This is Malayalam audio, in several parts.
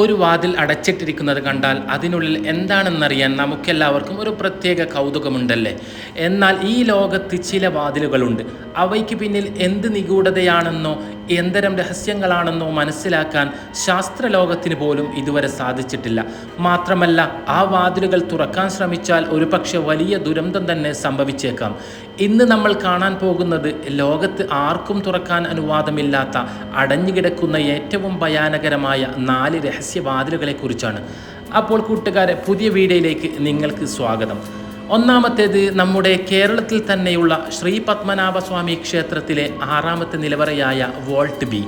ഒരു വാതിൽ അടച്ചിട്ടിരിക്കുന്നത് കണ്ടാൽ അതിനുള്ളിൽ എന്താണെന്നറിയാൻ നമുക്കെല്ലാവർക്കും ഒരു പ്രത്യേക കൗതുകമുണ്ടല്ലേ. എന്നാൽ ഈ ലോകത്ത് ചില വാതിലുകളുണ്ട്. അവയ്ക്ക് പിന്നിൽ എന്ത് നിഗൂഢതയാണെന്നോ എന്തരം രഹസ്യങ്ങളാണെന്നോ മനസ്സിലാക്കാൻ ശാസ്ത്രലോകത്തിന് പോലും ഇതുവരെ സാധിച്ചിട്ടില്ല. മാത്രമല്ല, ആ വാതിലുകൾ തുറക്കാൻ ശ്രമിച്ചാൽ ഒരുപക്ഷെ വലിയ ദുരന്തം തന്നെ സംഭവിച്ചേക്കാം. ഇന്ന് നമ്മൾ കാണാൻ പോകുന്നത് ലോകത്ത് ആർക്കും തുറക്കാൻ അനുവാദമില്ലാത്ത അടഞ്ഞുകിടക്കുന്ന ഏറ്റവും ഭയാനകരമായ 4 രഹസ്യവാതിലുകളെക്കുറിച്ചാണ്. അപ്പോൾ കൂട്ടുകാരെ, പുതിയ വീഡിയോയിലേക്ക് നിങ്ങൾക്ക് സ്വാഗതം. ഒന്നാമത്തേത് നമ്മുടെ കേരളത്തിൽ തന്നെയുള്ള ശ്രീ പത്മനാഭസ്വാമി ക്ഷേത്രത്തിലെ 6ാമത്തെ നിലവറയായ വോൾട്ട് ബി.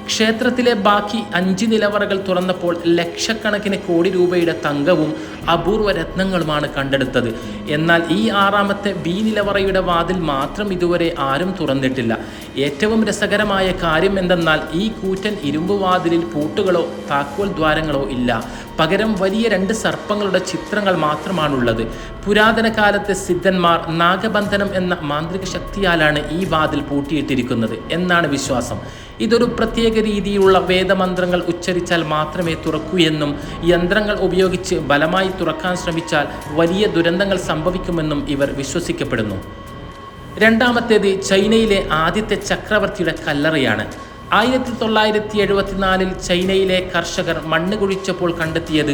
ക്ഷേത്രത്തിലെ ബാക്കി 5 നിലവറകൾ തുറന്നപ്പോൾ ലക്ഷക്കണക്കിന് കോടി രൂപയുടെ തങ്കവും അപൂർവ രത്നങ്ങളുമാണ് കണ്ടെടുത്തത്. എന്നാൽ ഈ 6ാമത്തെ ബി നിലവറയുടെ വാതിൽ മാത്രം ഇതുവരെ ആരും തുറന്നിട്ടില്ല. ഏറ്റവും രസകരമായ കാര്യം എന്തെന്നാൽ ഈ കൂറ്റൻ ഇരുമ്പ് വാതിലിൽ പൂട്ടുകളോ താക്കോൽ ദ്വാരങ്ങളോ ഇല്ല. പകരം വലിയ 2 സർപ്പങ്ങളുടെ ചിത്രങ്ങൾ മാത്രമാണുള്ളത്. പുരാതന കാലത്തെ സിദ്ധന്മാർ നാഗബന്ധനം എന്ന മാന്ത്രിക ശക്തിയാലാണ് ഈ വാതിൽ പൂട്ടിയിട്ടിരിക്കുന്നത് എന്നാണ് വിശ്വാസം. ഇതൊരു പ്രത്യേക രീതിയിലുള്ള വേദമന്ത്രങ്ങൾ ഉച്ചരിച്ചാൽ മാത്രമേ തുറക്കൂ എന്നും യന്ത്രങ്ങൾ ഉപയോഗിച്ച് ബലമായി തുറക്കാൻ ശ്രമിച്ചാൽ വലിയ ദുരന്തങ്ങൾ സംഭവിക്കുമെന്നും ഇവർ വിശ്വസിക്കപ്പെടുന്നു. രണ്ടാമത്തേത് ചൈനയിലെ ആദ്യത്തെ ചക്രവർത്തിയുടെ കല്ലറയാണ്. 1974 ചൈനയിലെ കർഷകർ മണ്ണ് കുഴിച്ചപ്പോൾ കണ്ടെത്തിയത്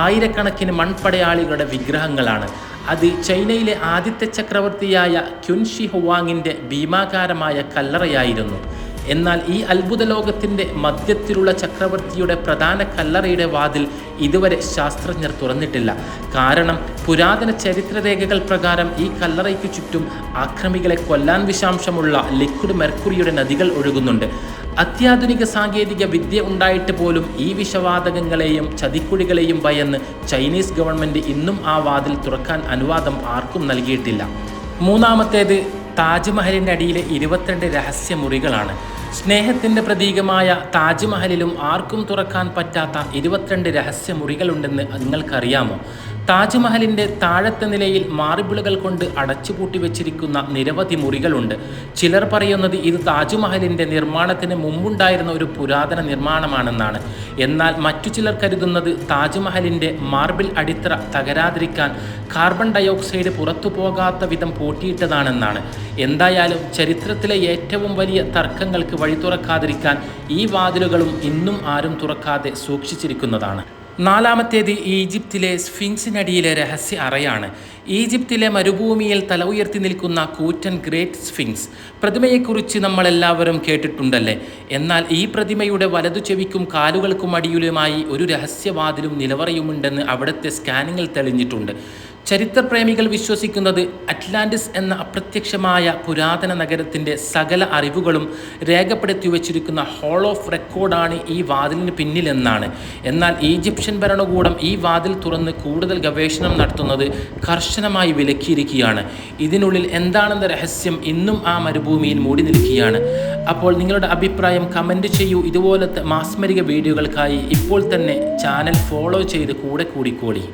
ആയിരക്കണക്കിന് മൺപടയാളികളുടെ വിഗ്രഹങ്ങളാണ്. അത് ചൈനയിലെ ആദ്യത്തെ ചക്രവർത്തിയായ ക്യുൻ ഷി ഹുവാങ്ങിൻ്റെ ഭീമാകാരമായ കല്ലറയായിരുന്നു. എന്നാൽ ഈ അത്ഭുത ലോകത്തിൻ്റെ മധ്യത്തിലുള്ള ചക്രവർത്തിയുടെ പ്രധാന കല്ലറയുടെ വാതിൽ ഇതുവരെ ശാസ്ത്രജ്ഞർ തുറന്നിട്ടില്ല. കാരണം പുരാതന ചരിത്രരേഖകൾ പ്രകാരം ഈ കല്ലറയ്ക്ക് ചുറ്റും ആക്രമികളെ കൊല്ലാൻ വിഷാംശമുള്ള ലിക്വിഡ് മെർക്കുറിയുടെ നദികൾ ഒഴുകുന്നുണ്ട്. അത്യാധുനിക സാങ്കേതിക വിദ്യ ഉണ്ടായിട്ട് പോലും ഈ വിഷവാതകങ്ങളെയും ചതിക്കുഴികളെയും ഭയന്ന് ചൈനീസ് ഗവൺമെൻറ് ഇന്നും ആ വാതിൽ തുറക്കാൻ അനുവാദം ആർക്കും നൽകിയിട്ടില്ല. മൂന്നാമത്തേത് താജ്മഹലിൻ്റെ അടിയിലെ 22 രഹസ്യമുറികളാണ്. സ്നേഹത്തിൻ്റെ പ്രതീകമായ താജ്മഹലിലും ആർക്കും തുറക്കാൻ പറ്റാത്ത 22 രഹസ്യമുറികളുണ്ടെന്ന് നിങ്ങൾക്കറിയാമോ? താജ്മഹലിൻ്റെ താഴത്തെ നിലയിൽ മാർബിളുകൾ കൊണ്ട് അടച്ചുപൂട്ടി വെച്ചിരിക്കുന്ന നിരവധി മുറികളുണ്ട്. ചിലർ പറയുന്നത് ഇത് താജ്മഹലിൻ്റെ നിർമ്മാണത്തിന് മുമ്പുണ്ടായിരുന്ന ഒരു പുരാതന നിർമ്മാണമാണെന്നാണ്. എന്നാൽ മറ്റു ചിലർ കരുതുന്നത് താജ്മഹലിൻ്റെ മാർബിൾ അടിത്തറ തകരാതിരിക്കാൻ കാർബൺ ഡയോക്സൈഡ് പുറത്തു പോകാത്ത വിധം പൂട്ടിയിട്ടതാണെന്നാണ്. എന്തായാലും ചരിത്രത്തിലെ ഏറ്റവും വലിയ തർക്കങ്ങൾക്ക് വഴി തുറക്കാതിരിക്കാൻ ഈ വാതിലുകളും ഇന്നും ആരും തുറക്കാതെ സൂക്ഷിച്ചിരിക്കുന്നതാണ്. നാലാമത്തേത് ഈജിപ്തിലെ സ്ഫിങ്സിനടിയിലെ രഹസ്യ അറയാണ്. ഈജിപ്തിലെ മരുഭൂമിയിൽ തല ഉയർത്തി നിൽക്കുന്ന കൂറ്റൻ ഗ്രേറ്റ് സ്ഫിങ്സ് പ്രതിമയെക്കുറിച്ച് നമ്മളെല്ലാവരും കേട്ടിട്ടുണ്ടല്ലേ. എന്നാൽ ഈ പ്രതിമയുടെ വലതു ചെവിക്കും കാലുകൾക്കും അടിയിലുമായി ഒരു രഹസ്യവാതിലും നിലവറയുമുണ്ടെന്ന് അവിടുത്തെ സ്കാനിങ്ങിൽ തെളിഞ്ഞിട്ടുണ്ട്. ചരിത്രപ്രേമികൾ വിശ്വസിക്കുന്നത് അറ്റ്ലാന്റിസ് എന്ന അപ്രത്യക്ഷമായ പുരാതന നഗരത്തിൻ്റെ സകല അറിവുകളും രേഖപ്പെടുത്തി വച്ചിരിക്കുന്ന ഹോൾ ഓഫ് റെക്കോർഡാണ് ഈ വാതിലിന് പിന്നിലെന്നാണ്. എന്നാൽ ഈജിപ്ഷ്യൻ ഭരണകൂടം ഈ വാതിൽ തുറന്ന് കൂടുതൽ ഗവേഷണം നടത്തുന്നത് കർശനമായി വിലക്കിയിരിക്കുകയാണ്. ഇതിനുള്ളിൽ എന്താണെന്ന രഹസ്യം ഇന്നും ആ മരുഭൂമിയിൽ മൂടി നിൽക്കുകയാണ്. അപ്പോൾ നിങ്ങളുടെ അഭിപ്രായം കമൻറ്റ് ചെയ്യൂ. ഇതുപോലത്തെ മാസ്മരിക വീഡിയോകൾക്കായി ഇപ്പോൾ തന്നെ ചാനൽ ഫോളോ ചെയ്ത് കൂടെ കൂടിക്കോളി.